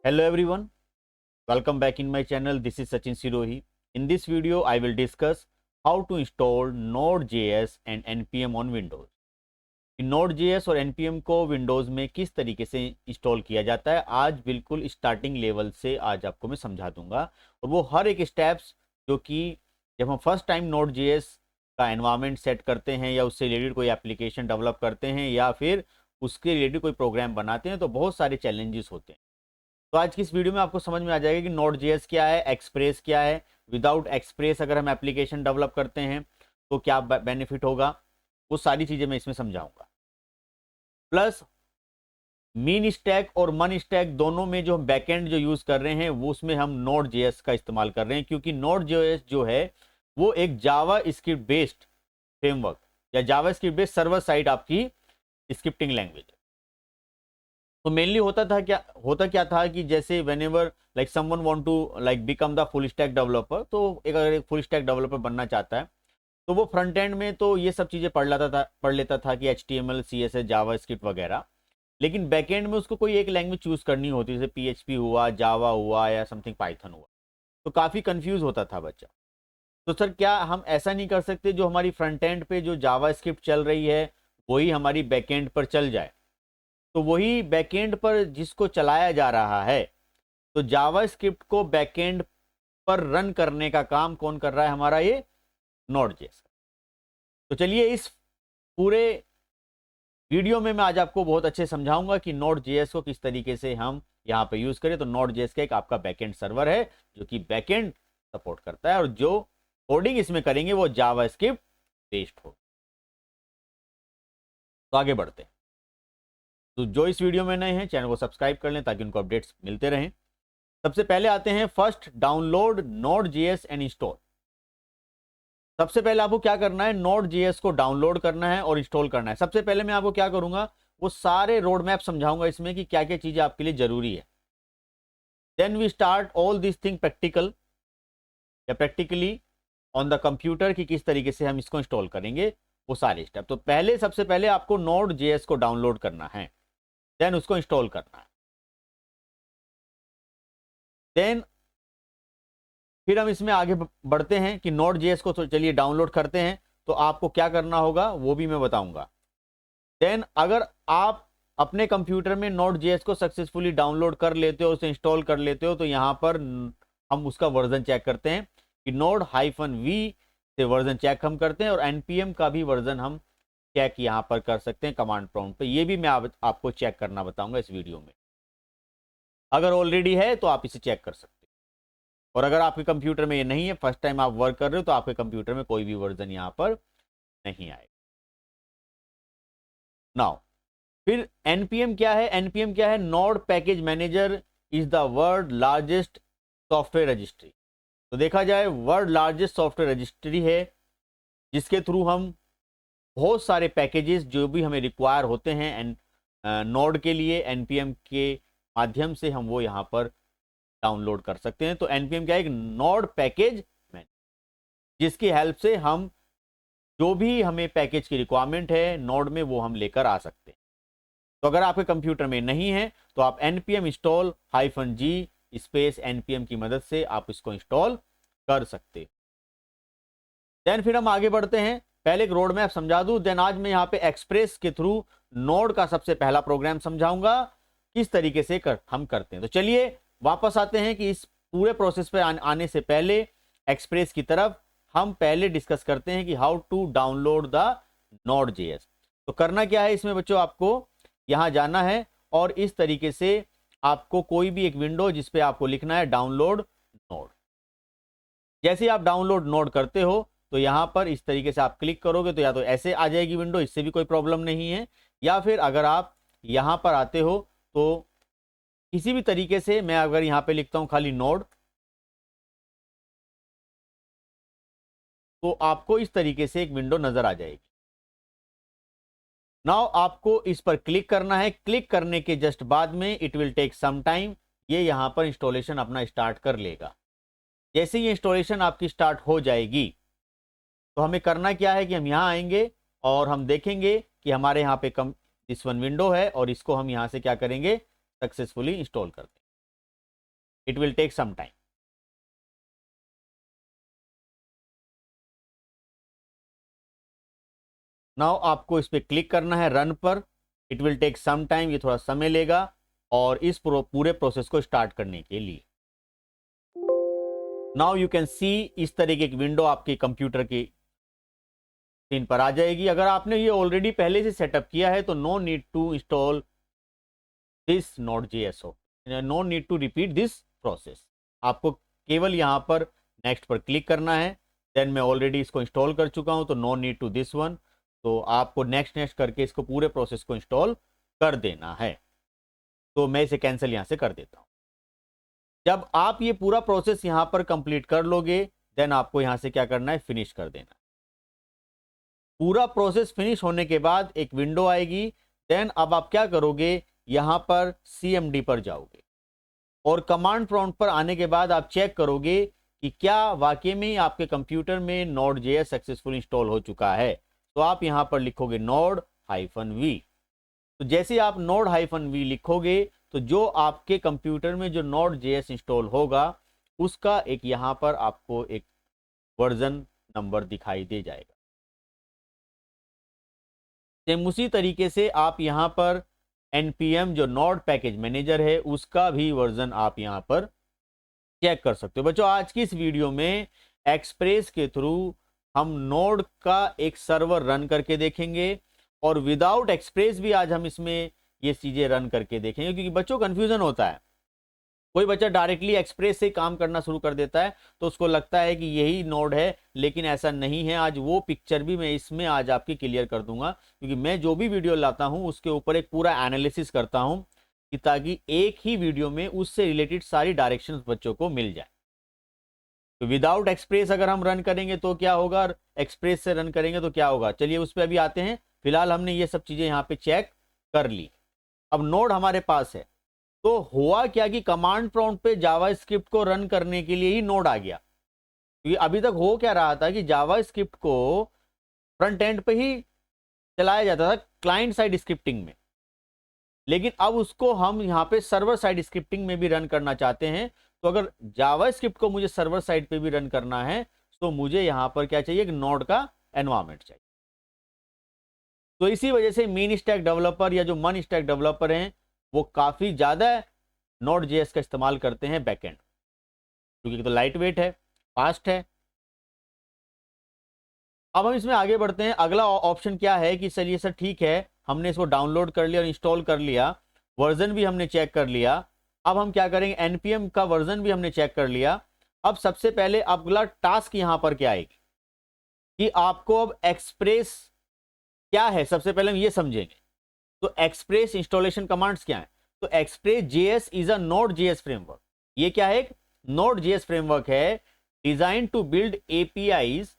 Hello everyone, welcome back in my channel. This is Sachin Sirohi. In this video, I will discuss how to install Node.js and npm on Windows. Node.js और npm को Windows में किस तरीके से install किया जाता है, आज बिल्कुल स्टार्टिंग लेवल से आज आपको मैं समझा दूंगा। और वो हर एक स्टेप्स जो कि जब हम फर्स्ट टाइम Node.js का एनवायरनमेंट सेट करते हैं या उससे रिलेटेड कोई एप्लीकेशन डेवलप करते हैं या फिर उसके रिलेटेड कोई प्रोग्राम बनाते हैं, तो बहुत सारे चैलेंजेस होते हैं। तो आज की इस वीडियो में आपको समझ में आ जाएगा कि Node.js क्या है, एक्सप्रेस क्या है, विदाउट एक्सप्रेस अगर हम एप्लीकेशन डेवलप करते हैं तो क्या बेनिफिट होगा, वो सारी चीज़ें मैं इसमें समझाऊंगा। प्लस मीन स्टैक और मन स्टैक दोनों में जो हम बैकएंड जो यूज़ कर रहे हैं वो उसमें हम Node.js का इस्तेमाल कर रहे हैं, क्योंकि Node.js जो है वो एक जावा स्क्रिप्ट बेस्ड फ्रेमवर्क या Java script based server side आपकी स्क्रिप्टिंग लैंग्वेज है। तो मेनली होता क्या था कि जैसे whenever like someone want to like become the full stack developer, तो अगर एक फुल स्टैक डेवलपर बनना चाहता है तो वो फ्रंट एंड में तो ये सब चीज़ें पढ़ लेता था कि HTML CSS जावा स्क्रिप्ट वगैरह, लेकिन बैक एंड में उसको कोई एक लैंग्वेज चूज़ करनी होती, जैसे PHP हुआ, जावा हुआ या समथिंग पाइथन हुआ, तो काफ़ी कंफ्यूज होता था बच्चा। तो सर क्या हम ऐसा नहीं कर सकते जो हमारी फ्रंट एंड पे जो जावा स्क्रिप्ट चल रही है वही हमारी बैक एंड पर चल जाए? तो वही बैकएंड पर जिसको चलाया जा रहा है, तो जावा स्क्रिप्ट को बैकएंड पर रन करने का काम कौन कर रहा है? हमारा ये Node.js। तो चलिए इस पूरे वीडियो में मैं आज आपको बहुत अच्छे समझाऊंगा कि Node.js को किस तरीके से हम यहाँ पे यूज करें। तो Node.js का एक आपका बैकएंड सर्वर है जो कि बैकएंड सपोर्ट करता है और जो कोडिंग इसमें करेंगे वो जावा स्क्रिप्ट बेस्ड हो। तो आगे बढ़ते हैं। तो जो इस वीडियो में नए हैं चैनल को सब्सक्राइब कर लें ताकि उनको अपडेट्स मिलते रहें। सबसे पहले आते हैं first, download Node.js and install. सबसे पहले आपको क्या करना है, Node.js को डाउनलोड करना है और इंस्टॉल करना है। सबसे पहले मैं आपको क्या करूंगा, वो सारे रोड मैप समझाऊंगा इसमें कि क्या क्या चीजें आपके लिए जरूरी है। Then we start all this thing practical या प्रैक्टिकली ऑन द कंप्यूटर कि किस तरीके से हम इसको इंस्टॉल करेंगे, वो सारे स्टेप। तो सबसे पहले आपको Node.js को डाउनलोड करना है, देन उसको इंस्टॉल करना है। देन फिर हम इसमें आगे बढ़ते हैं कि Node.js को तो चलिए डाउनलोड करते हैं, तो आपको क्या करना होगा वो भी मैं बताऊंगा। देन अगर आप अपने कंप्यूटर में Node.js को सक्सेसफुली डाउनलोड कर लेते हो, उसे इंस्टॉल कर लेते हो, तो यहाँ पर हम उसका वर्जन चेक करते हैं कि Node-v से वर्जन चेक हम करते हैं और npm का भी वर्जन हम चेक यहाँ पर कर सकते हैं कमांड प्रॉम्प्ट पे। ये भी मैं आपको चेक करना बताऊंगा इस वीडियो में। अगर ऑलरेडी है तो आप इसे चेक कर सकते हैं, और अगर आपके कंप्यूटर में ये नहीं है, फर्स्ट टाइम आप वर्क कर रहे हो, तो आपके कंप्यूटर में कोई भी वर्जन यहाँ पर नहीं आएगा। नाउ फिर npm क्या है? npm क्या है? Node package manager is the world largest software registry. तो देखा जाए वर्ल्ड लार्जेस्ट सॉफ्टवेयर रजिस्ट्री है जिसके थ्रू हम बहुत सारे पैकेजेस जो भी हमें रिक्वायर होते हैं नोड के लिए npm के माध्यम से हम वो यहाँ पर डाउनलोड कर सकते हैं। तो npm क्या है? एक नोड पैकेज मैनेजर जिसकी हेल्प से हम जो भी हमें पैकेज की रिक्वायरमेंट है नोड में वो हम लेकर आ सकते हैं। तो अगर आपके कंप्यूटर में नहीं है तो आप npm install -g space npm की मदद से आप इसको इंस्टॉल कर सकते हैं। देन फिर हम आगे बढ़ते हैं। पहले एक रोड मैप समझा दूं, देन आज मैं यहाँ पे एक्सप्रेस के थ्रू नोड का सबसे पहला प्रोग्राम समझाऊंगा किस तरीके से हम करते हैं। तो चलिए वापस आते हैं कि इस पूरे प्रोसेस पे आने से पहले एक्सप्रेस की तरफ हम पहले डिस्कस करते हैं कि how to download the Node.js। तो करना क्या है इसमें बच्चों, आपको यहाँ जाना है और इस तरीके से आपको कोई भी एक विंडो जिस पे आपको लिखना है डाउनलोड नोड। जैसे आप डाउनलोड नोड करते हो तो यहाँ पर इस तरीके से आप क्लिक करोगे तो या तो ऐसे आ जाएगी विंडो, इससे भी कोई प्रॉब्लम नहीं है, या फिर अगर आप यहाँ पर आते हो तो किसी भी तरीके से, मैं अगर यहाँ पे लिखता हूँ खाली नोड, तो आपको इस तरीके से एक विंडो नजर आ जाएगी। नाउ आपको इस पर क्लिक करना है। क्लिक करने के जस्ट बाद में it will take some time, ये यहाँ पर इंस्टॉलेशन अपना स्टार्ट कर लेगा। जैसे ही इंस्टॉलेशन आपकी स्टार्ट हो जाएगी तो हमें करना क्या है कि हम यहाँ आएंगे और हम देखेंगे कि हमारे यहाँ पे दिस वन विंडो है और इसको हम यहाँ से क्या करेंगे, सक्सेसफुली इंस्टॉल करते हैं। It will take some time. Now आपको इस पर क्लिक करना है रन पर। It will take some time, ये थोड़ा समय लेगा और इस पूरे प्रोसेस को स्टार्ट करने के लिए। नाउ यू कैन सी इस तरह की एक विंडो आपके कंप्यूटर की स्क्रीन पर आ जाएगी। अगर आपने ये ऑलरेडी पहले से सेटअप किया है तो no need to install this Node.js हो, no need to repeat this process. आपको केवल यहां पर नेक्स्ट पर क्लिक करना है। देन मैं ऑलरेडी इसको इंस्टॉल कर चुका हूं तो no need to this one. तो आपको नेक्स्ट नेक्स्ट करके इसको पूरे प्रोसेस को इंस्टॉल कर देना है। तो मैं इसे कैंसिल यहां से कर देता हूं। जब आप ये पूरा प्रोसेस यहां पर कंप्लीट कर लोगे देन आपको यहां से क्या करना है, फिनिश कर देना। पूरा प्रोसेस फिनिश होने के बाद एक विंडो आएगी। देन अब आप क्या करोगे, यहां पर CMD पर जाओगे और कमांड प्रॉम्प्ट पर आने के बाद आप चेक करोगे कि क्या वाकई में आपके कंप्यूटर में Node.js सक्सेसफुल इंस्टॉल हो चुका है। तो आप यहां पर लिखोगे Node-v। तो जैसे आप Node-v लिखोगे तो जो आपके कंप्यूटर में जो Node.js इंस्टॉल होगा उसका एक यहां पर आपको एक वर्जन नंबर दिखाई दे जाएगा। सेम उसी तरीके से आप यहां पर npm जो नोड पैकेज मैनेजर है उसका भी वर्जन आप यहां पर चेक कर सकते हो। बच्चों आज की इस वीडियो में एक्सप्रेस के थ्रू हम नोड का एक सर्वर रन करके देखेंगे और विदाउट एक्सप्रेस भी आज हम इसमें ये चीजें रन करके देखेंगे, क्योंकि बच्चों कंफ्यूजन होता है। कोई बच्चा डायरेक्टली एक्सप्रेस से काम करना शुरू कर देता है तो उसको लगता है कि यही नोड है, लेकिन ऐसा नहीं है। आज वो पिक्चर भी मैं इसमें आज आपकी क्लियर कर दूंगा, क्योंकि मैं जो भी वीडियो लाता हूं उसके ऊपर एक पूरा एनालिसिस करता हूं कि ताकि एक ही वीडियो में उससे रिलेटेड सारी डायरेक्शंस बच्चों को मिल जाए। तो विदाउट एक्सप्रेस अगर हम रन करेंगे तो क्या होगा, एक्सप्रेस से रन करेंगे तो क्या होगा, चलिए उस पर अभी आते हैं। फिलहाल हमने ये सब चीजें यहाँ पे चेक कर ली। अब नोड हमारे पास है तो हुआ क्या कि कमांड प्रॉम्प्ट पे जावास्क्रिप्ट को रन करने के लिए ही नोड आ गया। क्योंकि अभी तक हो क्या रहा था कि जावास्क्रिप्ट को फ्रंट एंड पे ही चलाया जाता था क्लाइंट साइड स्क्रिप्टिंग में, लेकिन अब उसको हम यहाँ पे सर्वर साइड स्क्रिप्टिंग में भी रन करना चाहते हैं। तो अगर जावास्क्रिप्ट को मुझे सर्वर साइड पे भी रन करना है तो मुझे यहाँ पर क्या चाहिए, एक नोड का एनवायरमेंट चाहिए। तो इसी वजह से मीन स्टैक डेवलपर या जो मन स्टैक डेवलपर हैं वो काफी ज्यादा Node.js का इस्तेमाल करते हैं बैकएंड, क्योंकि तो लाइट वेट है, फास्ट है। अब हम इसमें आगे बढ़ते हैं। अगला ऑप्शन क्या है कि चलिए सर ठीक है, हमने इसको डाउनलोड कर लिया और इंस्टॉल कर लिया, वर्जन भी हमने चेक कर लिया। अब हम क्या करेंगे, npm का वर्जन भी हमने चेक कर लिया। अब सबसे पहले अगला टास्क यहां पर क्या आएगी कि आपको अब एक्सप्रेस क्या है, सबसे पहले हम ये समझेंगे। तो एक्सप्रेस इंस्टॉलेशन कमांड्स क्या है, तो express JS is a Node.js framework. ये क्या है, एक Node.js फ्रेमवर्क है design to build APIs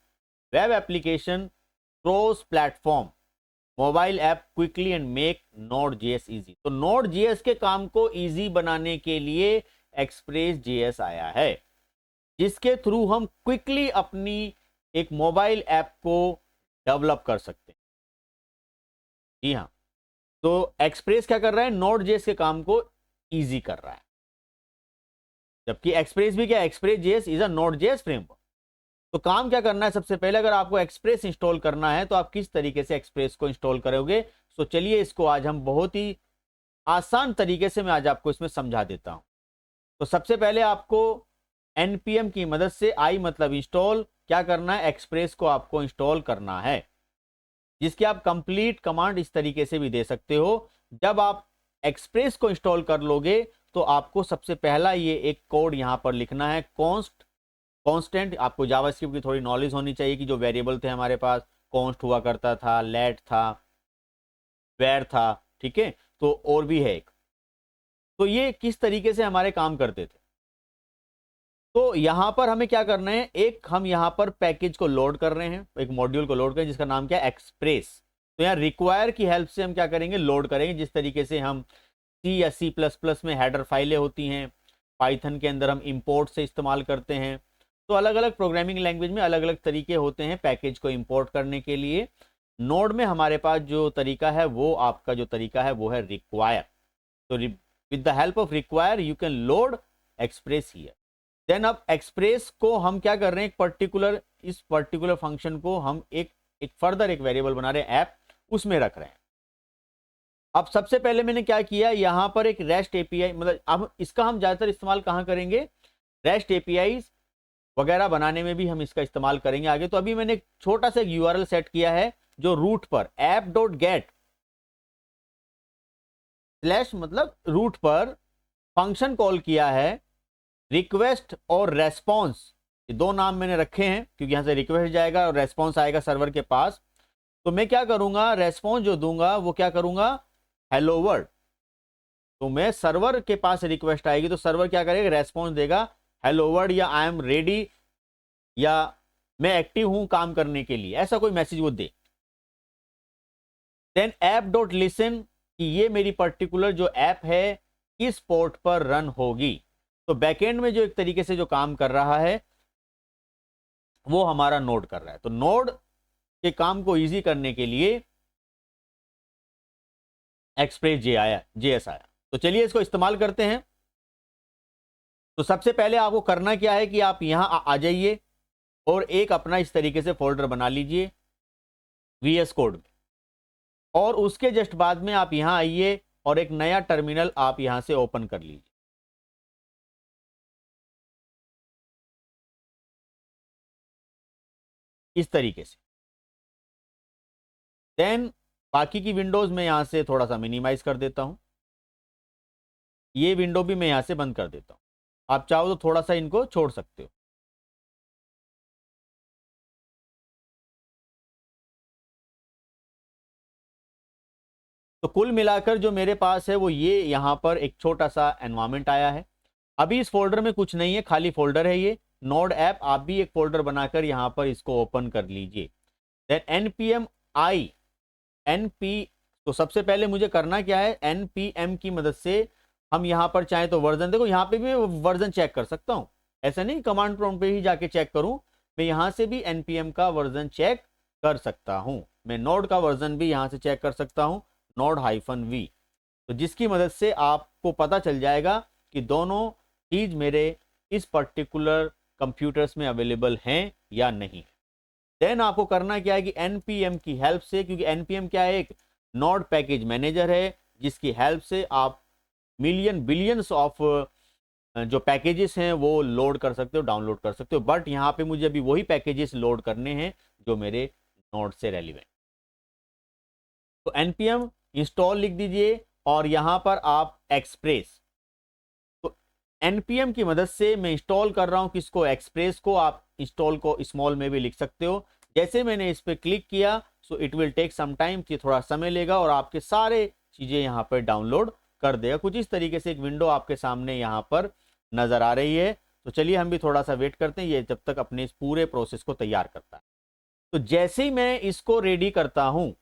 web application cross platform mobile app quickly and make Node.js easy. तो Node.js के काम को इजी बनाने के लिए एक्सप्रेस जेएस आया है, जिसके थ्रू हम क्विकली अपनी एक मोबाइल ऐप को डेवलप कर सकते हैं। जी हाँ, तो एक्सप्रेस क्या कर रहा है, Node.js के काम को इजी कर रहा है। जबकि एक्सप्रेस भी क्या, express JS is a Node.js framework. तो काम क्या करना है, सबसे पहले अगर आपको एक्सप्रेस इंस्टॉल करना है तो आप किस तरीके से एक्सप्रेस को इंस्टॉल करोगे। तो चलिए इसको आज हम बहुत ही आसान तरीके से मैं आज आपको इसमें समझा देता हूं। तो सबसे पहले आपको npm की मदद से, आई मतलब इंस्टॉल, क्या करना है, एक्सप्रेस को आपको इंस्टॉल करना है, जिसकी आप कंप्लीट कमांड इस तरीके से भी दे सकते हो। जब आप एक्सप्रेस को इंस्टॉल कर लोगे तो आपको सबसे पहला ये एक कोड यहां पर लिखना है, कॉन्स्टेंट। आपको जावास्क्रिप्ट की थोड़ी नॉलेज होनी चाहिए कि जो वेरिएबल थे हमारे पास, कॉन्स्ट हुआ करता था, लेट था, वेर था, ठीक है। तो और भी है एक। तो ये किस तरीके से हमारे काम करते थे। तो यहां पर हमें क्या करना है, एक हम यहां पर पैकेज को लोड कर रहे हैं, एक मॉड्यूल को लोड कर रहे हैं जिसका नाम क्या है, एक्सप्रेस। तो यहाँ रिक्वायर की हेल्प से हम क्या करेंगे, लोड करेंगे। जिस तरीके से हम सी या C++ में हेडर फाइलें होती हैं, पाइथन के अंदर हम इंपोर्ट से इस्तेमाल करते हैं। तो अलग अलग प्रोग्रामिंग लैंग्वेज में अलग अलग तरीके होते हैं पैकेज को इंपोर्ट करने के लिए। नोड में हमारे पास जो तरीका है वो आपका जो तरीका है वो है रिक्वायर। तो with the help of require you can load express here. Then अब एक्सप्रेस को हम क्या कर रहे हैं, इस पर्टिकुलर फंक्शन को हम एक फर्दर एक वेरिएबल बना रहे हैं ऐप, उसमें रख रहे हैं। अब सबसे पहले मैंने क्या किया, यहां पर एक रेस्ट एपीआई, मतलब अब इसका हम ज्यादातर इस्तेमाल कहां करेंगे, रेस्ट एपीआई वगैरह बनाने में भी हम इसका इस्तेमाल करेंगे आगे। तो अभी मैंने एक छोटा सा यूआरएल सेट किया है जो रूट पर app.get स्लैश मतलब रूट पर फंक्शन कॉल किया है, रिक्वेस्ट और रेस्पॉन्स, ये दो नाम मैंने रखे हैं क्योंकि यहां से रिक्वेस्ट जाएगा और रेस्पॉन्स आएगा सर्वर के पास। तो मैं क्या करूंगा, रेस्पॉन्स जो दूंगा वो क्या करूंगा, हेलो वर्ल्ड। तो मैं सर्वर के पास रिक्वेस्ट आएगी तो सर्वर क्या करेगा, रेस्पॉन्स देगा हेलो वर्ल्ड या आई एम रेडी या मैं एक्टिव हूं काम करने के लिए, ऐसा कोई मैसेज वो दे। देन app.listen कि ये मेरी पर्टिकुलर जो ऐप है किस पोर्ट पर रन होगी। तो बैकएंड में जो एक तरीके से जो काम कर रहा है वो हमारा नोड कर रहा है। तो नोड के काम को इजी करने के लिए एक्सप्रेस जेएस आया। तो चलिए इसको इस्तेमाल करते हैं। तो सबसे पहले आपको करना क्या है कि आप यहां आ जाइए और एक अपना इस तरीके से फोल्डर बना लीजिए VS कोड में, और उसके जस्ट बाद में आप यहां आइए और एक नया टर्मिनल आप यहां से ओपन कर लीजिए। इस तरीके से। देन बाकी की विंडोज में यहां से थोड़ा सा मिनिमाइज कर देता हूं, ये विंडो भी मैं यहां से बंद कर देता हूं। आप चाहो तो थोड़ा सा इनको छोड़ सकते हो। तो कुल मिलाकर जो मेरे पास है वो ये यहां पर एक छोटा सा एनवायरमेंट आया है। अभी इस फोल्डर में कुछ नहीं है, खाली फोल्डर है ये नोड ऐप। आप भी एक फोल्डर बनाकर यहां पर इसको ओपन कर लीजिए। देन npm i np, तो सबसे पहले मुझे करना क्या है, npm की मदद से हम यहां पर चाहे तो वर्जन, देखो यहां पे भी वर्जन चेक कर सकता हूं, ऐसा नहीं कमांड प्रॉम्प्ट पे ही जाके चेक करूं, मैं यहां से भी npm का वर्जन चेक कर सकता हूं। मैं नोड का वर्जन भी यहां से चेक कर सकता हूं, node-v, तो जिसकी मदद से आपको पता चल जाएगा कि दोनों चीज मेरे इस पर्टिकुलर कंप्यूटर्स में अवेलेबल हैं या नहीं। देन आपको करना क्या है कि npm की हेल्प से, क्योंकि npm क्या है, एक नोड पैकेज मैनेजर है जिसकी हेल्प से आप मिलियन बिलियंस ऑफ जो पैकेजेस हैं वो लोड कर सकते हो, डाउनलोड कर सकते हो। बट यहाँ पे मुझे अभी वही पैकेजेस लोड करने हैं जो मेरे नोड से रेलिवेंट। तो npm इंस्टॉल लिख दीजिए और यहां पर आप एक्सप्रेस, तो npm की मदद से मैं इंस्टॉल कर रहा हूं किसको, एक्सप्रेस को। आप इंस्टॉल को स्मॉल में भी लिख सकते हो। जैसे मैंने इस पर क्लिक किया so it will take some time, कि थोड़ा समय लेगा और आपके सारे चीजें यहां पर डाउनलोड कर देगा। कुछ इस तरीके से एक विंडो आपके सामने यहां पर नजर आ रही है। तो चलिए हम भी थोड़ा सा वेट करते हैं ये जब तक अपने इस पूरे प्रोसेस को तैयार करता है। तो जैसे ही मैं इसको रेडी करता हूं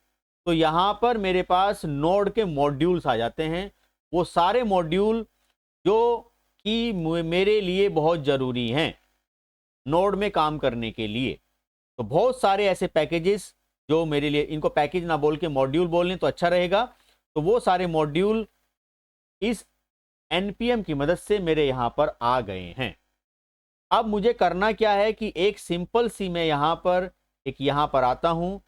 तो यहां पर मेरे पास नोड के मॉड्यूल्स आ जाते हैं, वो सारे मॉड्यूल जो कि मेरे लिए बहुत जरूरी हैं नोड में काम करने के लिए। तो बहुत सारे ऐसे पैकेजेस जो मेरे लिए, इनको पैकेज ना बोल के मॉड्यूल बोलने तो अच्छा रहेगा, तो वो सारे मॉड्यूल इस npm की मदद से मेरे यहां पर आ गए हैं। अब मुझे करना क्या है कि एक सिंपल सी, मैं यहां पर आता हूं,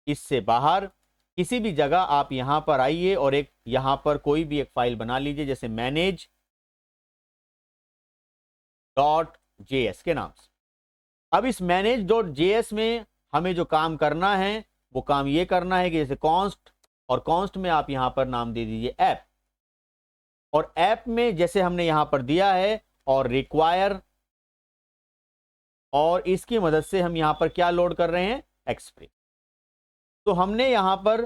इससे बाहर किसी भी जगह आप यहां पर आइए और एक यहां पर कोई भी एक फाइल बना लीजिए, जैसे manage.js के नाम से। अब इस manage.js में हमें जो काम करना है वो काम ये करना है कि जैसे const, और const में आप यहां पर नाम दे दीजिए ऐप, और ऐप में जैसे हमने यहां पर दिया है और रिक्वायर, और इसकी मदद से हम यहां पर क्या लोड कर रहे हैं, एक्सप्रेस। तो हमने यहां पर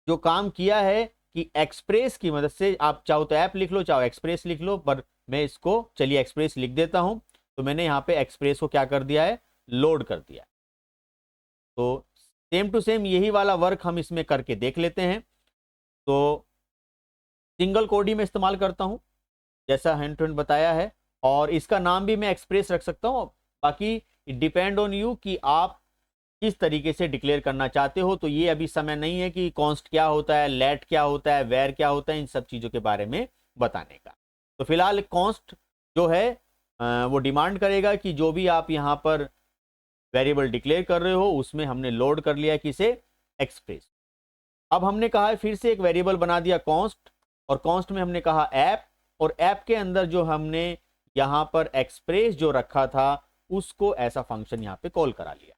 जो काम किया है कि एक्सप्रेस की मदद से, आप चाहो तो ऐप लिख लो चाहो एक्सप्रेस लिख लो, पर मैं इसको चलिए एक्सप्रेस लिख देता हूं। तो मैंने यहां पे एक्सप्रेस को क्या कर दिया है, लोड कर दिया। तो सेम टू सेम यही वाला वर्क हम इसमें करके देख लेते हैं। तो सिंगल कोड ही मैं इस्तेमाल करता हूं जैसा हैंड टू हैंड बताया है, और इसका नाम भी मैं एक्सप्रेस रख सकता हूं। बाकी इट डिपेंड ऑन यू कि आप किस तरीके से डिक्लेयर करना चाहते हो। तो ये अभी समय नहीं है कि कॉन्स्ट क्या होता है, लेट क्या होता है, वेर क्या होता है, इन सब चीजों के बारे में बताने का। तो फिलहाल कॉन्स्ट जो है वो डिमांड करेगा कि जो भी आप यहाँ पर वेरिएबल डिक्लेयर कर रहे हो उसमें हमने लोड कर लिया किसे, एक्सप्रेस। अब हमने कहा है फिर से एक वेरिएबल बना दिया कॉन्स्ट, और कॉन्स्ट में हमने कहा ऐप, और ऐप के अंदर जो हमने यहां पर एक्सप्रेस जो रखा था उसको ऐसा फंक्शन यहां पे कॉल करा लिया।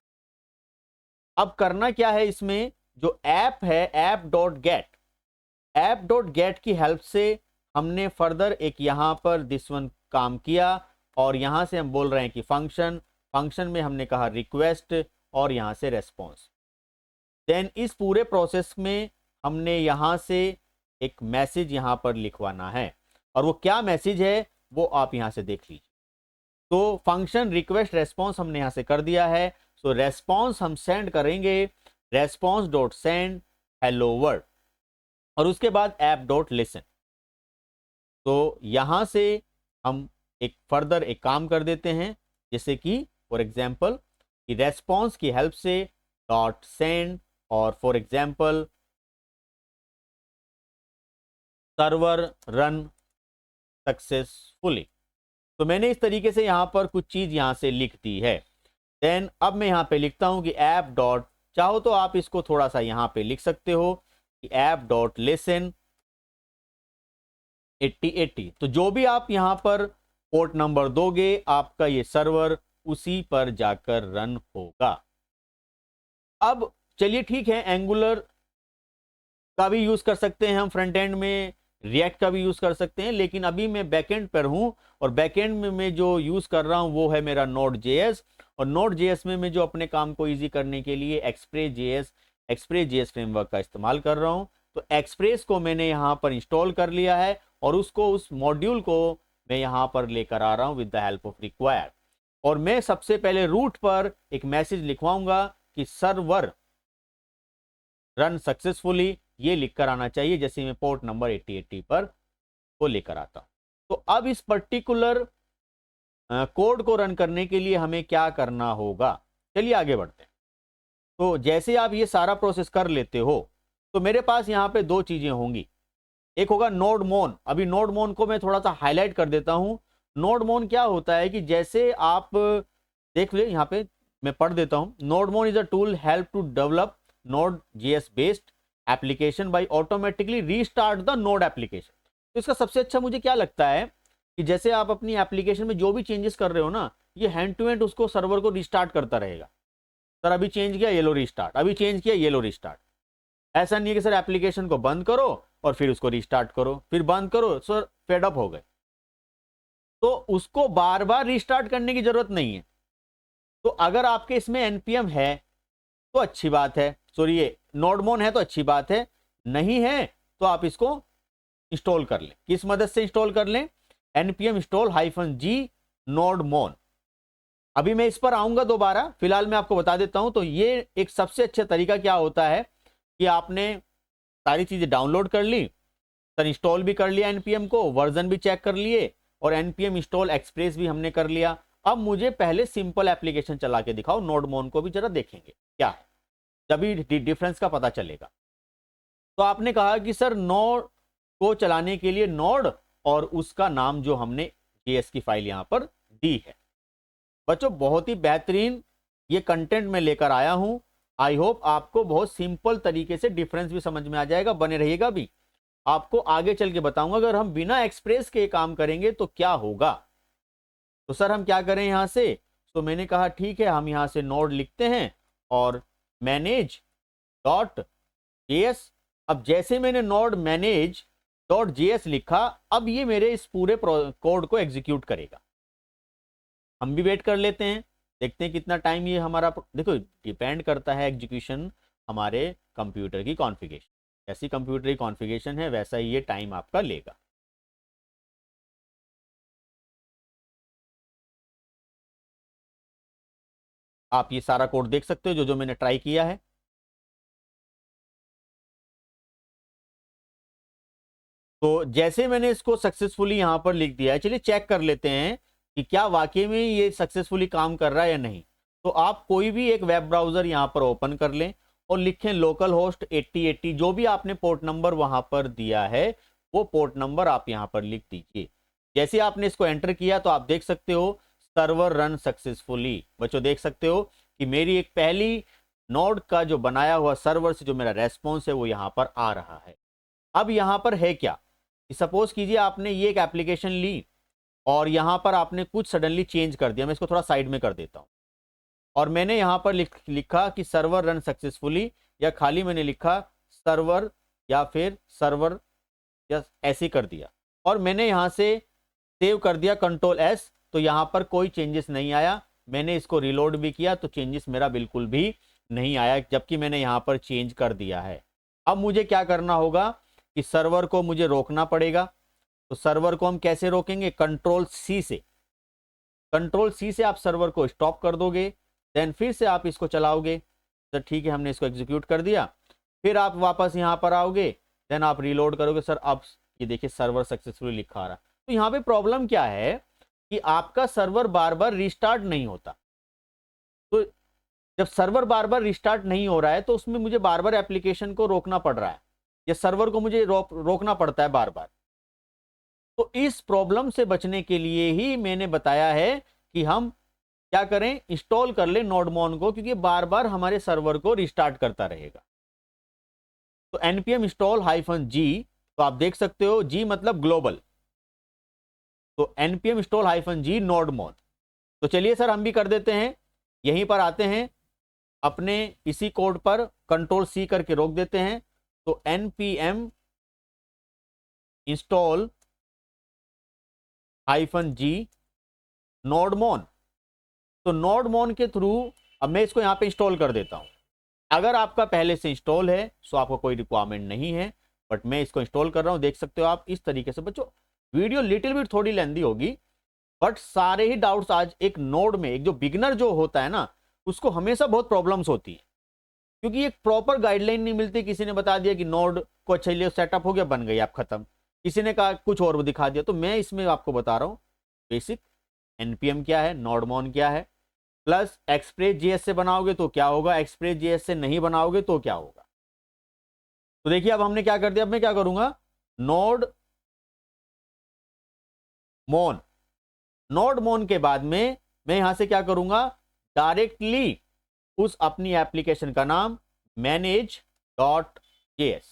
अब करना क्या है, इसमें जो ऐप है ऐप डॉट गेट की हेल्प से हमने फर्दर एक यहां पर दिस वन काम किया, और यहां से हम बोल रहे हैं कि फंक्शन में हमने कहा रिक्वेस्ट और यहां से रेस्पॉन्स। देन इस पूरे प्रोसेस में हमने यहां से एक मैसेज यहां पर लिखवाना है, और वो क्या मैसेज है वो आप यहां से देख लीजिए। तो फंक्शन रिक्वेस्ट रेस्पॉन्स हमने यहां से कर दिया है, सो रेस्पॉन्स हम सेंड करेंगे response dot send hello world, और उसके बाद ऐप डॉट लिसन। तो यहां से हम एक फर्दर एक काम कर देते हैं, जैसे कि फॉर एग्जांपल कि रेस्पॉन्स की हेल्प से डॉट सेंड, और for example server run successfully. तो मैंने इस तरीके से यहां पर कुछ चीज यहां से लिख दी है। देन अब मैं यहां पे लिखता हूं कि ऐप डॉट, चाहो तो आप इसको थोड़ा सा यहां पे लिख सकते हो कि ऐप डॉट लिसन 8080। तो जो भी आप यहां पर पोर्ट नंबर दोगे आपका ये सर्वर उसी पर जाकर रन होगा। अब चलिए ठीक है, एंगुलर का भी यूज कर सकते हैं हम फ्रंट एंड में, रिएक्ट का भी यूज कर सकते हैं, लेकिन अभी मैं बैकएंड पर हूं, और बैकएंड में मैं जो यूज कर रहा हूं वो है मेरा नोड जेएस, और नोड जेएस में मैं जो अपने काम को इजी करने के लिए एक्सप्रेस जेएस फ्रेमवर्क का इस्तेमाल कर रहा हूं। तो एक्सप्रेस को मैंने यहां पर इंस्टॉल कर लिया है, और उसको उस मॉड्यूल को मैं यहां पर लेकर आ रहा हूं with the help of required. और मैं सबसे पहले रूट पर एक मैसेज लिखवाऊंगा कि सर्वर रन सक्सेसफुली, ये लिखकर आना चाहिए, जैसे मैं पोर्ट नंबर 8080 पर वो लेकर आता हूं। तो अब इस पर्टिकुलर कोड को रन करने के लिए हमें क्या करना होगा, चलिए आगे बढ़ते हैं। तो जैसे आप ये सारा प्रोसेस कर लेते हो तो मेरे पास यहाँ पे दो चीजें होंगी, एक होगा नोड मोन। अभी नोड मोन को मैं थोड़ा सा हाईलाइट कर देता हूं। नोड मोन क्या होता है कि जैसे आप देख लीजिए यहाँ पे मैं पढ़ देता हूं। Nodemon is a tool help to develop node JS based application by automatically restart the node application. तो इसका सबसे अच्छा मुझे क्या लगता है कि जैसे आप अपनी एप्लीकेशन में जो भी चेंजेस कर रहे हो ना, ये हैंड टू हैंड उसको सर्वर को रिस्टार्ट करता रहेगा। सर अभी चेंज किया ये लो रिस्टार्ट, अभी चेंज किया ये लो रिस्टार्ट। ऐसा नहीं है कि सर एप्लीकेशन को बंद करो और फिर उसको रिस्टार्ट करो, फिर बंद करो, सर फेड अप हो गए। तो उसको बार बार रिस्टार्ट करने की जरूरत नहीं है। तो अगर आपके इसमें एनपीएम है तो अच्छी बात है, सॉरी ये नोडमोन है तो अच्छी बात है, नहीं है तो आप इसको इंस्टॉल कर लें। किस मदद से इंस्टॉल कर लें, npm install -g nodemon। अभी मैं इस पर आऊंगा दोबारा, फिलहाल मैं आपको बता देता हूं। तो ये एक सबसे अच्छा तरीका क्या होता है कि आपने सारी चीजें डाउनलोड कर ली, सर इंस्टॉल भी कर लिया एनपीएम को, वर्जन भी चेक कर लिए, और npm इंस्टॉल एक्सप्रेस भी हमने कर लिया। अब मुझे पहले सिंपल एप्लीकेशन चला के दिखाओ, नोडमोन को भी जरा देखेंगे क्या है, तभी डिफरेंस का पता चलेगा। तो आपने कहा कि सर नोड को चलाने के लिए नोड और उसका नाम जो हमने जेएस की फाइल यहां पर दी है। बच्चों बहुत ही बेहतरीन ये कंटेंट में लेकर आया हूं। आई होप आपको बहुत सिंपल तरीके से डिफरेंस भी समझ में आ जाएगा, बने रहिएगा भी। आपको आगे चल के बताऊंगा अगर हम बिना एक्सप्रेस के काम करेंगे तो क्या होगा। तो सर हम क्या करें यहां से, तो मैंने कहा ठीक है हम यहां से नोड लिखते हैं और मैनेज डॉट जेएस। अब जैसे मैंने नोड मैनेज डॉट जेएस लिखा, अब ये मेरे इस पूरे कोड को एग्जीक्यूट करेगा। हम भी वेट कर लेते हैं, देखते हैं कितना टाइम ये हमारा, देखो डिपेंड करता है एग्जीक्यूशन हमारे कंप्यूटर की कॉन्फ़िगरेशन, जैसी कंप्यूटर की कॉन्फ़िगरेशन है वैसा ही ये टाइम आपका लेगा। आप ये सारा कोड देख सकते हो जो जो मैंने ट्राई किया है। तो जैसे मैंने इसको सक्सेसफुली यहां पर लिख दिया है, चलिए चेक कर लेते हैं कि क्या वाकई में ये सक्सेसफुली काम कर रहा है या नहीं। तो आप कोई भी एक वेब ब्राउजर यहां पर ओपन कर लें और लिखें लोकल होस्ट 8080, जो भी आपने पोर्ट नंबर वहां पर दिया है वो पोर्ट नंबर आप यहां पर लिख दीजिए। जैसे आपने इसको एंटर किया तो आप देख सकते हो सर्वर रन सक्सेसफुली। बच्चों देख सकते हो कि मेरी एक पहली नोड का जो बनाया हुआ सर्वर से जो मेरा रेस्पॉन्स है वो यहां पर आ रहा है। अब यहां पर है क्या, सपोज कीजिए आपने ये एक एप्लीकेशन ली और यहां पर आपने कुछ सडनली चेंज कर दिया। मैं इसको थोड़ा साइड में कर देता हूं और मैंने यहां पर लिखा कि सर्वर रन सक्सेसफुली, या खाली मैंने लिखा सर्वर, या फिर सर्वर, या ऐसे कर दिया और मैंने यहां से सेव कर दिया Ctrl+S, तो यहां पर कोई चेंजेस नहीं आया। मैंने इसको रिलोड भी किया तो चेंजेस मेरा बिल्कुल भी नहीं आया, जबकि मैंने यहां पर चेंज कर दिया है। अब मुझे क्या करना होगा कि सर्वर को मुझे रोकना पड़ेगा। तो सर्वर को हम कैसे रोकेंगे, Ctrl+C से। Ctrl+C से आप सर्वर को स्टॉप कर दोगे, देन फिर से आप इसको चलाओगे। तो ठीक है, हमने इसको एग्जीक्यूट कर दिया। फिर आप वापस यहां पर आओगे, देन आप रीलोड करोगे। सर अब ये देखिए सर्वर सक्सेसफुली लिखा आ रहा। तो यहाँ पे प्रॉब्लम क्या है कि आपका सर्वर बार बार रिस्टार्ट नहीं होता। तो जब सर्वर बार बार रिस्टार्ट नहीं हो रहा है तो उसमें मुझे बार बार एप्लीकेशन को रोकना पड़ रहा है, या सर्वर को मुझे रोकना पड़ता है बार बार। तो इस प्रॉब्लम से बचने के लिए ही मैंने बताया है कि हम क्या करें, इंस्टॉल कर ले नोडमोन को, क्योंकि बार बार हमारे सर्वर को रिस्टार्ट करता रहेगा। तो npm install -g, तो आप देख सकते हो g मतलब ग्लोबल, तो npm install -g nodemon। तो चलिए सर हम भी कर देते हैं, यहीं पर आते हैं अपने इसी कोड पर Ctrl+C करके रोक देते हैं। तो npm install -g nodemon, तो nodemon के थ्रू अब मैं इसको यहां पे इंस्टॉल कर देता हूं। अगर आपका पहले से इंस्टॉल है तो आपको कोई रिक्वायरमेंट नहीं है, बट मैं इसको इंस्टॉल कर रहा हूं। देख सकते हो आप इस तरीके से। बच्चों वीडियो लिटिल बिट थोड़ी लेंदी होगी, बट सारे ही डाउट्स आज एक नोड में, एक जो बिगनर जो होता है ना, उसको हमेशा बहुत प्रॉब्लम्स होती है, क्योंकि एक प्रॉपर गाइडलाइन नहीं मिलती। किसी ने बता दिया कि नोड को अच्छा लिए सेटअप हो गया, बन गई, आप खत्म। किसी ने कहा कुछ और दिखा दिया। तो मैं इसमें आपको बता रहा हूं बेसिक npm क्या है, नोडमोन क्या है, प्लस Express.js से बनाओगे तो क्या होगा, Express.js से नहीं बनाओगे तो क्या होगा। तो देखिए अब हमने क्या कर दिया। अब मैं क्या करूंगा, नोडमोन के बाद में मैं यहां से क्या करूंगा, डायरेक्टली उस अपनी एप्लीकेशन का नाम manage.js,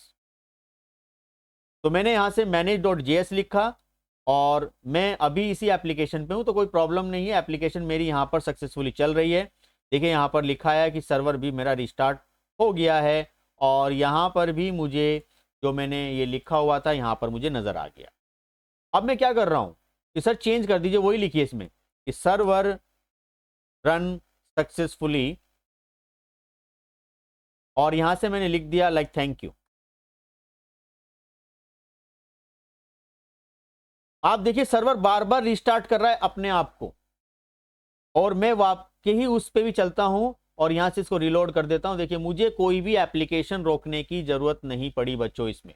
तो मैंने यहां से manage.js लिखा और मैं अभी इसी एप्लीकेशन पे हूं, तो कोई प्रॉब्लम नहीं है। एप्लीकेशन मेरी यहां पर सक्सेसफुली चल रही है। देखिए यहां पर लिखा है कि सर्वर भी मेरा रिस्टार्ट हो गया है, और यहां पर भी मुझे जो मैंने ये लिखा हुआ था यहां पर मुझे नजर आ गया। अब मैं क्या कर रहा हूं कि सर चेंज कर दीजिए, वही लिखिए इसमें कि सर्वर रन सक्सेसफुली, और यहां से मैंने लिख दिया लाइक थैंक यू। आप देखिए सर्वर बार बार रिस्टार्ट कर रहा है अपने आप को, और मैं वाकई ही उस पे भी चलता हूं और यहां से इसको रिलोड कर देता हूं। देखिए मुझे कोई भी एप्लीकेशन रोकने की जरूरत नहीं पड़ी बच्चों इसमें।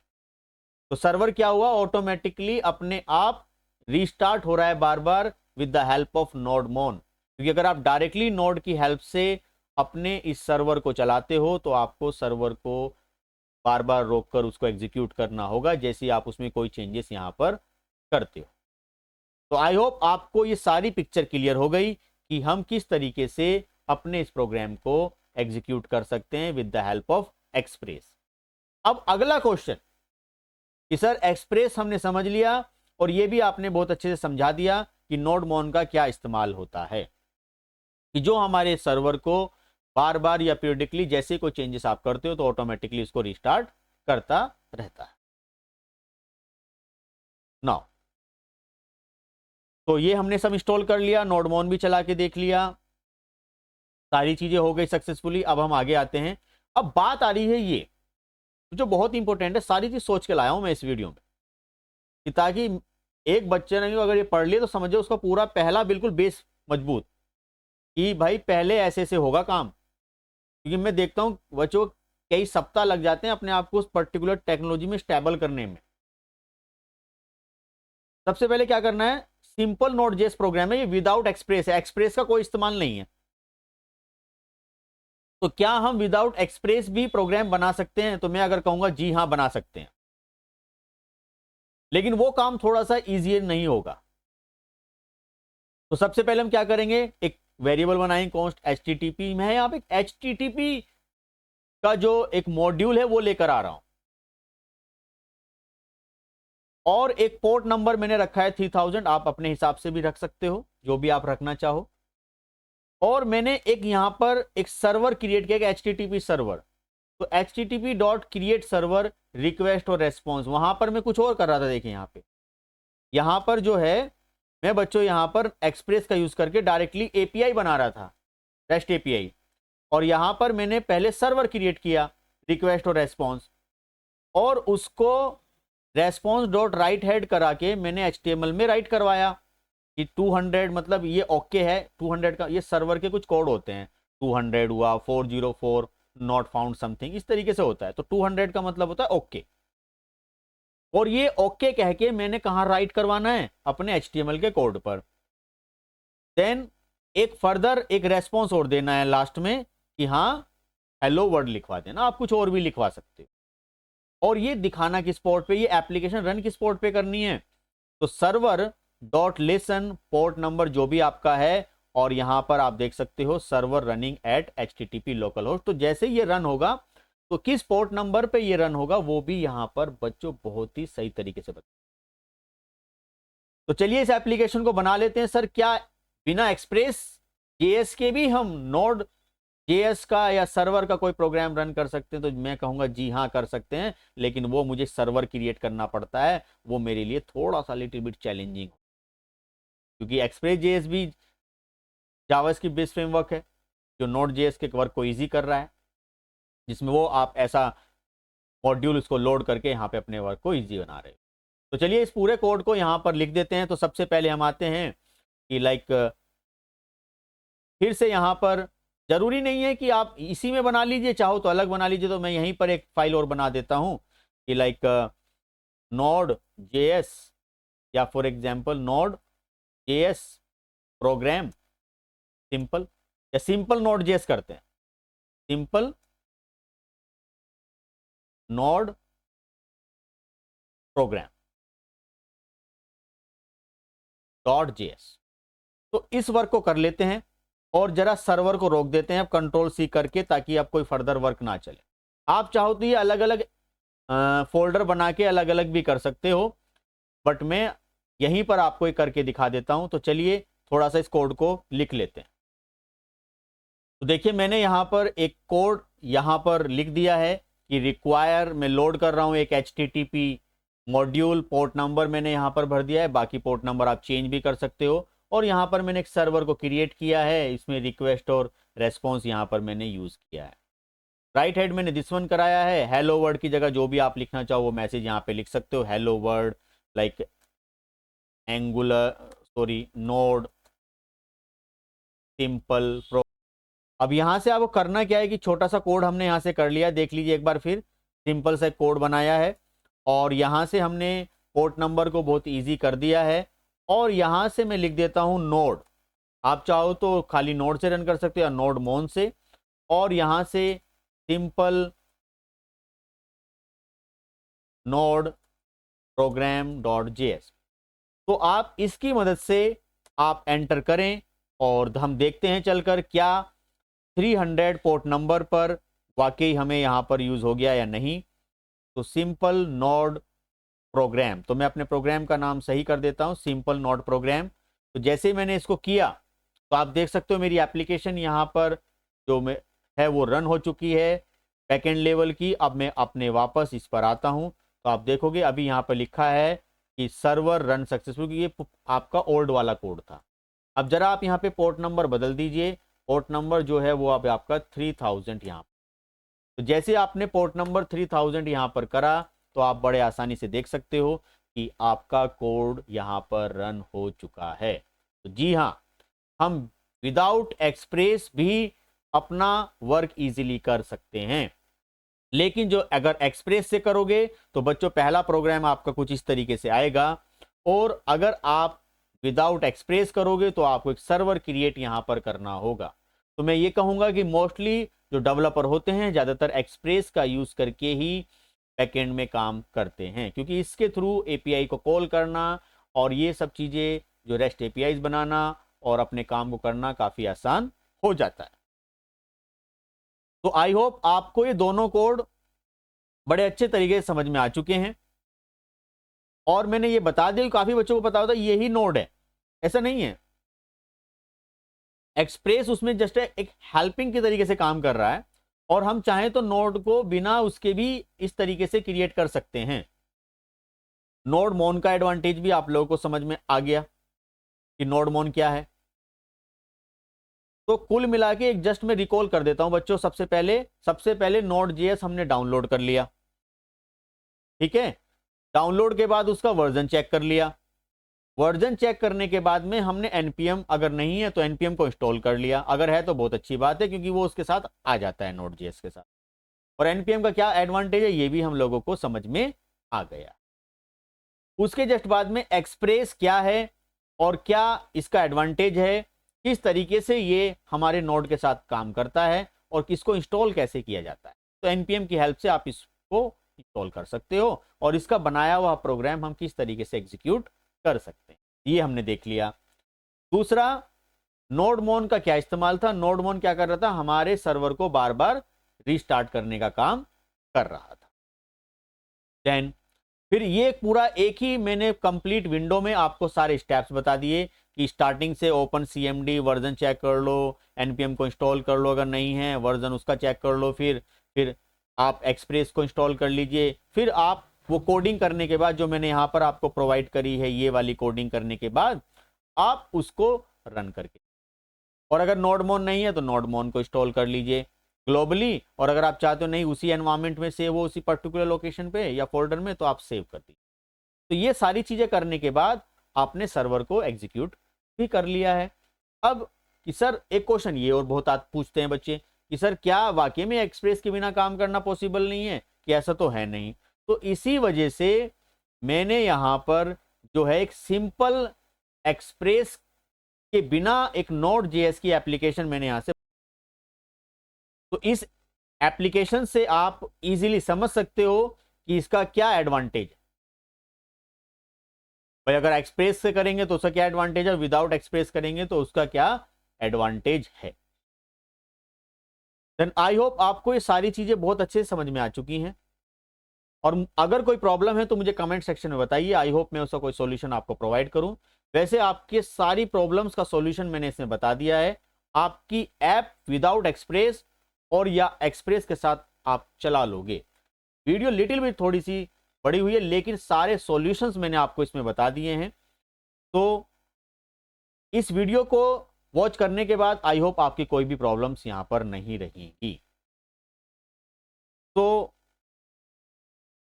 तो सर्वर क्या हुआ, ऑटोमेटिकली अपने आप रीस्टार्ट हो रहा है बार बार with the help of nodemon. क्योंकि अगर आप डायरेक्टली नोड की हेल्प से अपने इस सर्वर को चलाते हो तो आपको सर्वर को बार बार रोककर उसको एग्जीक्यूट करना होगा, जैसे आप उसमें कोई चेंजेस यहां पर करते हो। तो आई होप आपको ये सारी पिक्चर क्लियर हो गई कि हम किस तरीके से अपने इस प्रोग्राम को एग्जीक्यूट कर सकते हैं with the help of express. अब अगला क्वेश्चन कि सर एक्सप्रेस हमने समझ लिया और ये भी आपने बहुत अच्छे से समझा दिया कि नोडमोन का क्या इस्तेमाल होता है, कि जो हमारे सर्वर को बार बार या पीरियडिकली जैसे कोई चेंजेस आप करते हो तो ऑटोमेटिकली इसको रिस्टार्ट करता रहता है। नाउ तो ये हमने सब इंस्टॉल कर लिया, नोडमोन भी चला के देख लिया, सारी चीजें हो गई सक्सेसफुली। अब हम आगे आते हैं। अब बात आ रही है ये जो बहुत इंपॉर्टेंट है, सारी चीज सोच के लाया हूं मैं इस वीडियो में, कि ताकि एक बच्चे ने अगर ये पढ़ लिया तो समझे उसका पूरा पहला बिल्कुल बेस मजबूत, कि भाई पहले ऐसे ऐसे होगा काम। क्योंकि मैं देखता हूं बच्चों कई सप्ताह लग जाते हैं अपने आप को उस पर्टिकुलर टेक्नोलॉजी में स्टेबल करने में। सबसे पहले क्या करना है, सिंपल नोड जेएस प्रोग्राम है ये, विदाउट एक्सप्रेस है, एक्सप्रेस का कोई इस्तेमाल नहीं है। तो क्या हम विदाउट एक्सप्रेस भी प्रोग्राम बना सकते हैं, तो मैं अगर कहूंगा जी हां बना सकते हैं, लेकिन वो काम थोड़ा सा इजियर नहीं होगा। तो सबसे पहले हम क्या करेंगे, एक वेरिएबल बनाएंगे कॉन्स्ट HTTP में है, यहाँ पे HTTP का जो एक मॉड्यूल है वो लेकर आ रहा हूं, और एक पोर्ट नंबर मैंने रखा है 3000, आप अपने हिसाब से भी रख सकते हो जो भी आप रखना चाहो। और मैंने एक यहां पर एक सर्वर क्रिएट किया, HTTP सर्वर। तो HTTP dot create server request और रेस्पॉन्स, वहां पर मैं कुछ और कर रहा था। देखिए यहां पर जो है मैं बच्चों यहां पर एक्सप्रेस का यूज करके डायरेक्टली एपीआई बना रहा था, रेस्ट एपीआई। और यहां पर मैंने पहले सर्वर क्रिएट किया रिक्वेस्ट और रेस्पॉन्स, और उसको रेस्पॉन्स डॉट राइट हेड करा के मैंने HTML में राइट करवाया कि 200 मतलब ये ओके है। 200 का ये सर्वर के कुछ कोड होते हैं, 200 हुआ, 404 नॉट फाउंड समथिंग, इस तरीके से होता है। तो 200 का मतलब होता है ओके। और ये ओके कह के मैंने कहां राइट करवाना है, अपने HTML के कोड पर। देन एक फर्दर एक रेस्पॉन्स और देना है लास्ट में कि हाँ हेलो वर्ड लिखवा देना, आप कुछ और भी लिखवा सकते हो। और ये दिखाना किस पोर्ट पे, ये एप्लीकेशन रन किस पोर्ट पे करनी है, तो server dot listen port number जो भी आपका है, और यहां पर आप देख सकते हो server running at HTTP local host. तो जैसे ये रन होगा तो किस पोर्ट नंबर पे ये रन होगा वो भी यहां पर बच्चों बहुत ही सही तरीके से बता। तो चलिए इस एप्लीकेशन को बना लेते हैं। सर क्या बिना एक्सप्रेस JS के भी हम नोड JS का या सर्वर का कोई प्रोग्राम रन कर सकते हैं? तो मैं कहूंगा जी हाँ कर सकते हैं, लेकिन वो मुझे सर्वर क्रिएट करना पड़ता है, वो मेरे लिए थोड़ा सा लिटिल बिट चैलेंजिंग, क्योंकि एक्सप्रेस JS भी जावास्क्रिप्ट बेस्ड फ्रेमवर्क है जो नोड JS के वर्क को ईजी कर रहा है, जिसमें वो आप ऐसा मॉड्यूल उसको लोड करके यहाँ पे अपने वर्क को ईजी बना रहे हो। तो चलिए इस पूरे कोड को यहाँ पर लिख देते हैं। तो सबसे पहले हम आते हैं कि फिर से यहाँ पर जरूरी नहीं है कि आप इसी में बना लीजिए, चाहो तो अलग बना लीजिए। तो मैं यहीं पर एक फाइल और बना देता हूँ कि नोड JS, या for example node JS program simple, या सिंपल नोड JS करते हैं, सिंपल नोड प्रोग्राम .js। तो इस वर्क को कर लेते हैं और जरा सर्वर को रोक देते हैं अब Ctrl+C करके, ताकि अब कोई फर्दर वर्क ना चले। आप चाहो तो ये अलग अलग फोल्डर बना के अलग अलग भी कर सकते हो, बट मैं यहीं पर आपको एक करके दिखा देता हूं। तो चलिए थोड़ा सा इस कोड को लिख लेते हैं। तो देखिए मैंने यहां पर एक कोड यहां पर लिख दिया है कि रिक्वायर, मैं लोड कर रहा हूं एक HTTP मॉड्यूल, पोर्ट नंबर मैंने यहां पर भर दिया है, बाकी पोर्ट नंबर आप चेंज भी कर सकते हो। और यहां पर मैंने एक सर्वर को क्रिएट किया है, इसमें रिक्वेस्ट और रेस्पॉन्स यहां पर मैंने यूज किया है। राइट हेड मैंने दिस वन कराया है, हेलो वर्ड की जगह जो भी आप लिखना चाहो वो मैसेज यहाँ पे लिख सकते हो, hello word like node simple pro. अब यहां से आपको करना क्या है कि छोटा सा कोड हमने यहां से कर लिया, देख लीजिए एक बार फिर, सिंपल सा कोड बनाया है, और यहां से हमने पोर्ट नंबर को बहुत इजी कर दिया है। और यहां से मैं लिख देता हूं नोड, आप चाहो तो खाली नोड से रन कर सकते हो या नोड मोन से, और यहां से सिंपल नोड प्रोग्राम .js। तो आप इसकी मदद से आप एंटर करें और हम देखते हैं चलकर क्या 300 पोर्ट नंबर पर वाकई हमें यहां पर यूज हो गया या नहीं। तो सिंपल नोड प्रोग्राम, तो मैं अपने प्रोग्राम का नाम सही कर देता हूं, सिंपल नोड प्रोग्राम। तो जैसे ही मैंने इसको किया तो आप देख सकते हो मेरी एप्लीकेशन यहां पर जो है वो रन हो चुकी है बैकएंड लेवल की। अब मैं अपने वापस इस पर आता हूं तो आप देखोगे अभी यहां पर लिखा है कि सर्वर रन सक्सेसफुल, ये आपका ओल्ड वाला कोड था। अब जरा आप यहाँ पे पोर्ट नंबर बदल दीजिए, पोर्ट नंबर जो है वो अब आपका 3000 यहाँ। तो जैसे आपने पोर्ट नंबर 3000 यहाँ पर करा तो आप बड़े आसानी से देख सकते हो कि आपका कोड यहाँ पर रन हो चुका है। तो जी हाँ, हम विदाउट एक्सप्रेस भी अपना वर्क इजीली कर सकते हैं। लेकिन जो अगर एक्सप्रेस से करोगे तो बच्चों पहला प्रोग्राम आपका कुछ इस तरीके से आएगा, और अगर आप विदाउट एक्सप्रेस करोगे तो आपको एक सर्वर क्रिएट यहां पर करना होगा। तो मैं ये कहूंगा कि मोस्टली जो डेवलपर होते हैं ज़्यादातर एक्सप्रेस का यूज करके ही बैकएंड में काम करते हैं, क्योंकि इसके थ्रू एपीआई को कॉल करना और ये सब चीज़ें जो रेस्ट एपीआईज बनाना और अपने काम को करना काफी आसान हो जाता है। तो आई होप आपको ये दोनों कोड बड़े अच्छे तरीके से समझ में आ चुके हैं। और मैंने ये बता दिया, काफी बच्चों को पता होता है यही नोड है, ऐसा नहीं है। एक्सप्रेस उसमें जस्ट एक हेल्पिंग के तरीके से काम कर रहा है, और हम चाहें तो नोड को बिना उसके भी इस तरीके से क्रिएट कर सकते हैं। नोड मोन का एडवांटेज भी आप लोगों को समझ में आ गया कि नोड मोन क्या है। तो कुल मिला के एक जस्ट मैं रिकॉल कर देता हूं बच्चों। सबसे पहले Node.js हमने डाउनलोड कर लिया, ठीक है। डाउनलोड के बाद उसका वर्जन चेक कर लिया। वर्जन चेक करने के बाद में हमने npm, अगर नहीं है तो npm को इंस्टॉल कर लिया, अगर है तो बहुत अच्छी बात है क्योंकि वो उसके साथ आ जाता है Node.js के साथ। और npm का क्या एडवांटेज है ये भी हम लोगों को समझ में आ गया। उसके जस्ट बाद में एक्सप्रेस क्या है और क्या इसका एडवांटेज है, किस तरीके से ये हमारे नोड के साथ काम करता है और किसको इंस्टॉल कैसे किया जाता है। तो npm की हेल्प से आप इसको इंस्टॉल कर सकते हो और इसका बनाया हुआ प्रोग्राम हम किस तरीके से एग्जीक्यूट कर सकते हैं ये हमने देख लिया। दूसरा, नोडमोन का क्या इस्तेमाल था। नोडमोन क्या कर रहा था, हमारे सर्वर को बार बार रीस्टार्ट करने का काम कर रहा था। देन फिर ये पूरा एक ही मैंने कंप्लीट विंडो में आपको सारे स्टेप्स बता दिए कि स्टार्टिंग से ओपन cmd, वर्जन चेक कर लो, npm को इंस्टॉल कर लो, अगर नहीं है वर्जन उसका चेक कर लो, फिर आप एक्सप्रेस को इंस्टॉल कर लीजिए, फिर आप वो कोडिंग करने के बाद जो मैंने यहाँ पर आपको प्रोवाइड करी है ये वाली कोडिंग करने के बाद आप उसको रन करके, और अगर नोडमोन नहीं है तो नोडमोन को इंस्टॉल कर लीजिए ग्लोबली, और अगर आप चाहते हो नहीं उसी एनवायरनमेंट में सेव हो उसी पर्टिकुलर लोकेशन पे या फोल्डर में तो आप सेव कर दीजिए। तो ये सारी चीजें करने के बाद आपने सर्वर को एग्जीक्यूट भी कर लिया है। अब कि सर एक क्वेश्चन ये और बहुत पूछते हैं बच्चे कि सर क्या वाकई में एक्सप्रेस के बिना काम करना पॉसिबल नहीं है, कि ऐसा तो है नहीं। तो इसी वजह से मैंने यहां पर जो है एक सिंपल एक्सप्रेस के बिना एक Node.js की एप्लीकेशन मैंने यहां से, तो इस एप्लीकेशन से आप इजीली समझ सकते हो कि इसका क्या एडवांटेज है। भाई अगर एक्सप्रेस से करेंगे तो उसका क्या एडवांटेज है, विदाउट एक्सप्रेस करेंगे तो उसका क्या एडवांटेज है। देन आई होप आपको ये सारी चीजें बहुत अच्छे से समझ में आ चुकी हैं, और अगर कोई प्रॉब्लम है तो मुझे कमेंट सेक्शन में बताइए। आई होप मैं उसका कोई सॉल्यूशन आपको प्रोवाइड करूं। वैसे आपके सारी प्रॉब्लम्स का सॉल्यूशन मैंने इसमें बता दिया है। आपकी ऐप विदाउट एक्सप्रेस और या एक्सप्रेस के साथ आप चला लोगे। वीडियो लिटिल भी थोड़ी सी बड़ी हुई है लेकिन सारे सॉल्यूशंस मैंने आपको इसमें बता दिए हैं। तो इस वीडियो को वॉच करने के बाद आई होप आपकी कोई भी प्रॉब्लम्स यहां पर नहीं रहेंगी। तो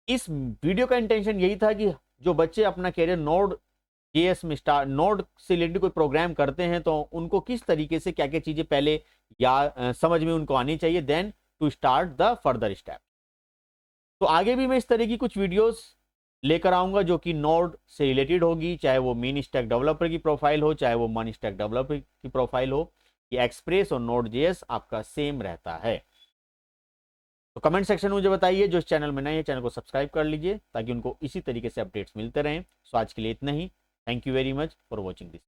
इस वीडियो का इंटेंशन यही था कि जो बच्चे अपना कैरियर Node.js में नोड से रिलेटेड कोई प्रोग्राम करते हैं तो उनको किस तरीके से क्या क्या चीजें पहले या समझ में उनको आनी चाहिए, then to start the further step. तो आगे भी मैं इस तरह की कुछ वीडियोस लेकर आऊंगा जो कि नोड से रिलेटेड होगी, चाहे वो मीन स्टैक डेवलपर की प्रोफाइल हो चाहे वो मन स्टैक डेवलपर की प्रोफाइल हो। ये एक्सप्रेस और Node.js आपका सेम रहता है। तो कमेंट सेक्शन में मुझे बताइए, जो इस चैनल में नए हैं चैनल को सब्सक्राइब कर लीजिए ताकि उनको इसी तरीके से अपडेट्स मिलते रहें। सो आज के लिए इतना ही। Thank you very much for watching this.